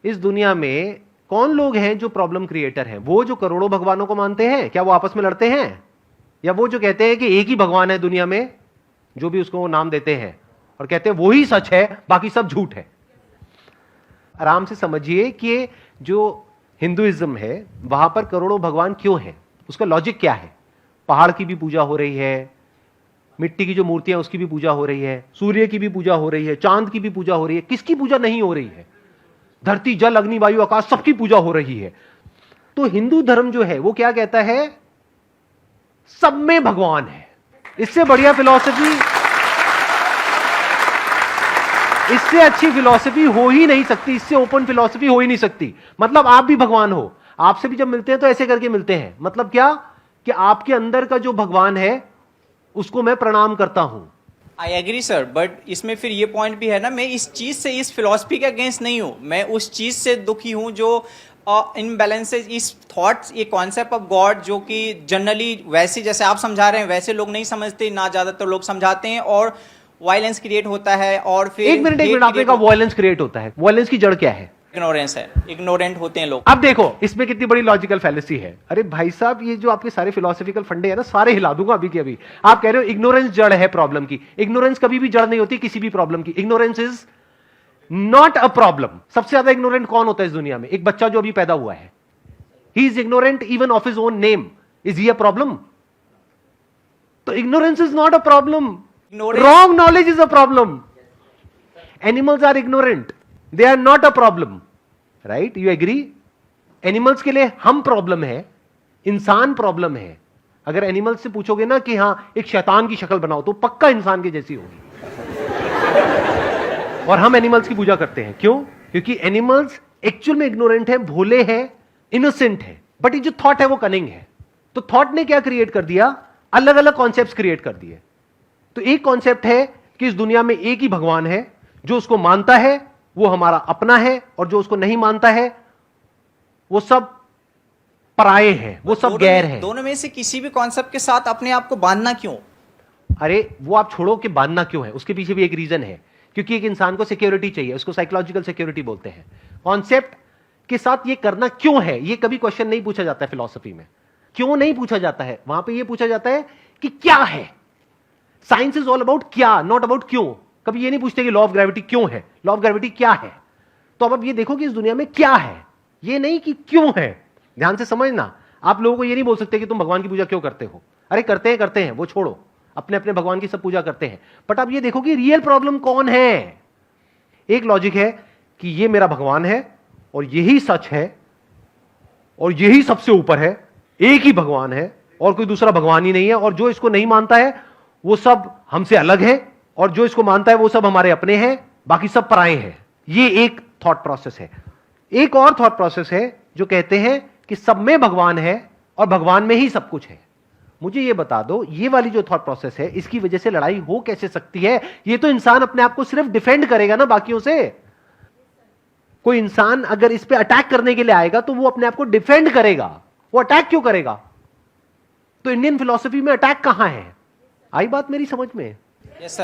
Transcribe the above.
इस दुनिया में कौन लोग हैं जो प्रॉब्लम क्रिएटर हैं? वो जो करोड़ों भगवानों को मानते हैं, क्या वो आपस में लड़ते हैं? या वो जो कहते हैं कि एक ही भगवान है दुनिया में, जो भी उसको वो नाम देते हैं, और कहते हैं वो ही सच है, बाकी सब झूठ है? आराम से समझिए कि जो हिंदुइज्म है वहां पर करोड़ों भगवान क्यों हैं, उसका लॉजिक क्या है? पहाड़ की भी पूजा हो रही है, मिट्टी की जो मूर्तियां उसकी भी पूजा हो रही है, सूर्य की भी पूजा हो रही है, चांद की भी पूजा हो रही है। किसकी पूजा नहीं हो रही है? धरती, जल, अग्नि, वायु, आकाश, सबकी पूजा हो रही है। तो हिंदू धर्म जो है वो क्या कहता है? सब में भगवान है। इससे बढ़िया फिलॉसफी, इससे अच्छी फिलॉसफी हो ही नहीं सकती, इससे ओपन फिलॉसफी हो ही नहीं सकती। मतलब आप भी भगवान हो, आपसे भी जब मिलते हैं तो ऐसे करके मिलते हैं। मतलब क्या? कि आपके अंदर का जो भगवान है उसको मैं प्रणाम करता हूं। आई एग्री सर, बट इसमें फिर ये पॉइंट भी है ना, मैं इस चीज से, इस फिलॉसफी के अगेंस्ट नहीं हूं, मैं उस चीज से दुखी हूं जो इनबैलेंसेज, इस थॉट्स, ये कॉन्सेप्ट ऑफ गॉड जो कि जनरली वैसे जैसे आप समझा रहे हैं वैसे लोग नहीं समझते ना, ज्यादातर लोग समझाते हैं, और वायलेंस क्रिएट होता है। और फिर एक मिनट आपने कहा वायलेंस क्रिएट होता है। वायलेंस की जड़ क्या है? इग्नोरेंस है, इग्नोरेंट होते हैं लोग। अब देखो इसमें कितनी बड़ी लॉजिकल फैलेसी है। अरे भाई साहब, ये जो आपके सारे फिलोसॉफिकल फंडे हैं ना, सारे हिला दूंगा अभी के अभी। आप कह रहे हो इग्नोरेंस जड़ है प्रॉब्लम की। इग्नोरेंस कभी भी जड़ नहीं होती किसी भी प्रॉब्लम की। Ignorance is not a problem. सबसे ज्यादा इग्नोरेंट कौन होता है इस दुनिया में? एक बच्चा जो अभी पैदा हुआ है। He is ignorant even of his own name. Is he a problem? तो ignorance is not a problem, wrong knowledge is a problem. Animals are ignorant, they are not a problem, right? You agree? Animals के लिए हम problem है, इंसान problem है। अगर animals से पूछोगे ना कि हां एक शैतान की शक्ल बनाओ, तो पक्का इंसान की जैसी होगी। और हम एनिमल्स की पूजा करते हैं। क्यों? क्योंकि एनिमल्स एक्चुअल में इग्नोरेंट है, भोले हैं, इनोसेंट है, बट ये जो थॉट है वो कनिंग है। तो थॉट ने क्या क्रिएट कर दिया? अलग अलग कॉन्सेप्ट्स क्रिएट कर दिए। तो एक कॉन्सेप्ट है कि इस दुनिया में एक ही भगवान है, जो उसको मानता है वो हमारा अपना है, और जो उसको नहीं मानता है वो सब पराये हैं, वो सब गैर हैं। दोनों में से किसी भी कॉन्सेप्ट के साथ अपने आप को बांधना क्यों? अरे वो आप छोड़ो कि बांधना क्यों है, उसके पीछे भी एक रीजन है। क्योंकि एक इंसान को सिक्योरिटी चाहिए, उसको साइकोलॉजिकल सिक्योरिटी बोलते हैं। कॉन्सेप्ट के साथ ये करना क्यों है, ये कभी क्वेश्चन नहीं पूछा जाता है फिलॉसफी में। क्यों नहीं पूछा जाता है? वहां पे ये पूछा जाता है कि क्या है। साइंस इज ऑल अबाउट क्या, नॉट अबाउट क्यों। कभी ये नहीं पूछते कि लॉ ऑफ ग्रेविटी क्यों है, लॉ ऑफ ग्रेविटी क्या है। तो अब ये देखो कि इस दुनिया में क्या है, ये नहीं कि क्यों है। ध्यान से समझना। आप लोगों को ये नहीं बोल सकते कि तुम भगवान की पूजा क्यों करते हो। अरे करते हैं, वो छोड़ो, अपने अपने भगवान की सब पूजा करते हैं। बट अब ये देखो कि रियल प्रॉब्लम कौन है। एक लॉजिक है कि ये मेरा भगवान है और यही सच है और यही सबसे ऊपर है, एक ही भगवान है और कोई दूसरा भगवान ही नहीं है। और जो इसको नहीं मानता है वो सब हमसे अलग है, और जो इसको मानता है वो सब हमारे अपने हैं, बाकी सब पराये हैं। ये एक थॉट प्रोसेस है। एक और थॉट प्रोसेस है जो कहते हैं कि सब में भगवान है और भगवान में ही सब कुछ है। मुझे ये बता दो, ये वाली जो थॉट प्रोसेस है, इसकी वजह से लड़ाई हो कैसे सकती है? ये तो इंसान अपने आप को सिर्फ डिफेंड करेगा ना बाकियों से। कोई इंसान अगर इस पे अटैक करने के लिए आएगा तो वो अपने आप को डिफेंड करेगा, वो अटैक क्यों करेगा? तो इंडियन फिलॉसफी में अटैक कहां है? आई बात मेरी समझ में? Yes sir.